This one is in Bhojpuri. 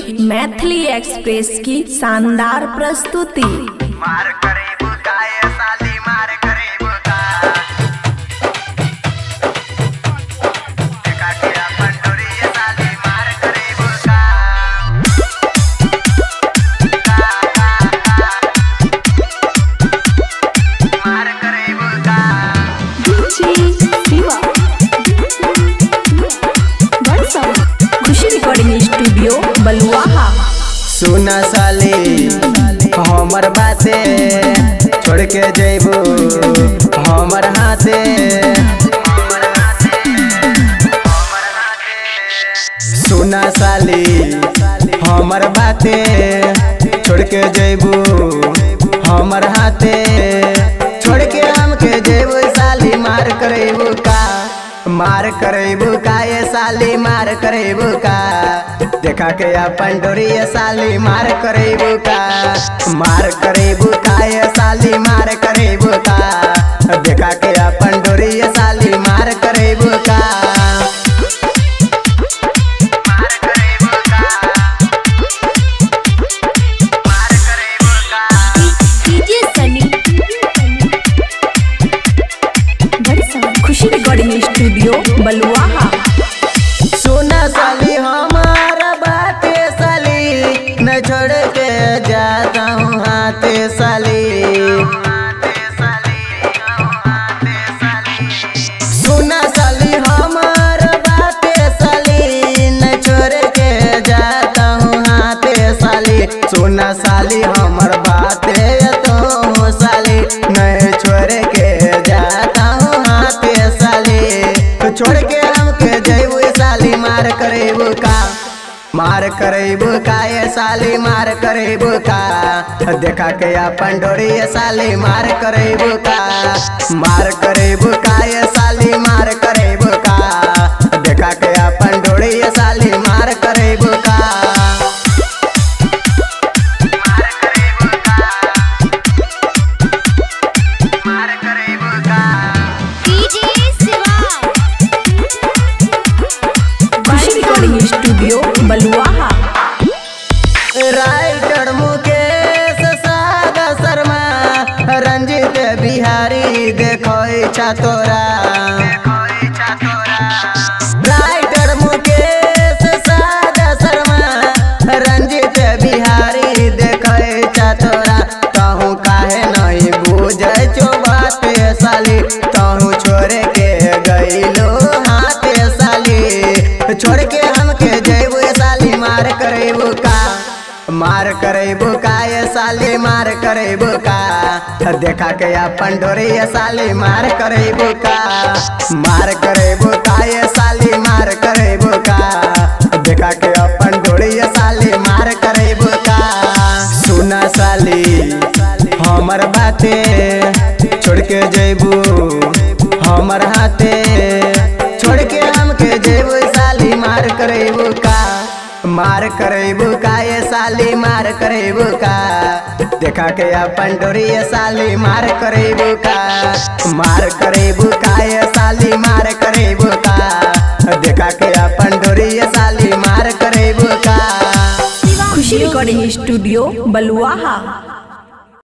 मैथिली एक्सप्रेस की शानदार प्रस्तुति। मार करे बुकाए साली मार करे बुका देखा के अपन डोरी साली मार करे बुका मार करे बुका खुशी रिकॉर्डिंग स्टूडियो बलुआहा। सुना साली हमर बाते छोड़ के जेबू हमर हाथे सुना साली हमर बाते छोड़ के जेबू हमर हाथे छोड़ के हमके जेबू साली मार करेबू का मार करेबू का ये साली मार करेबू का देखा के अपन डोरी ये साली मार करेबू का मार करेबू का ये साली मार करेबू का देखा के अपन डोरी ये साली मार करेबू का मार करेबू का मार करेबू का डीजे सनी खुशी रिकॉर्डिंग स्टूडियो बलुआहा। सुना साली हमारा बाते साली न छोड़ के जाता हूँ हाथे साली सुना साली हमारा बाते साली न छोड़ के जाता हूँ हाथे साली सुना साली हमर बाते तो साली नहीं छोड़ के जाता हूँ हाथे साली छोड़ के हमके जैबू साली मार करेबू का मार करेबू का ये साली मार करेबू का देखा के अपन डोरी ये साली मार करेबू का मार करेबू का ये साली मार करेबू का देखा के अपन डोरी ये साली मार करेबू का मार करेबू का मार करेबू का खुशी रिकॉर्डिंग स्टूडियो बलुआहा। राइटर मुकेश सादा शर्मा रंजित बिहारी देखो इच्छा तोरा राइटर मुकेश सादा शर्मा रंजित बिहारी देखो इच्छा तोरा कहूँ काहे नहीं बुझे चो बात साली कहूँ छोड़ के गईलो हाथ साली छोड़ के हमके जैबू साली मार करेबू का मार करेबू का ये साली मार करेबू का देखा के अपन डोरी ये साली मार करेबू का मार करेबू का ये साली मार करेबू का देखा के अपन डोरी ये साली मार करेबू का सुना साली हमर बाते छोड़ के जैबू हमर हाथे छोड़ के हमके जैबू साली मार करेबू का मार करेबू का ये साली मार करेबू का देखा के अपन डोरी ये साली मार करेबू का मार करेबू का ये साली मार करेबू का देखा के अपन डोरी ये साली मार करेबू का खुशी रिकॉर्डिंग स्टूडियो बलुआहा।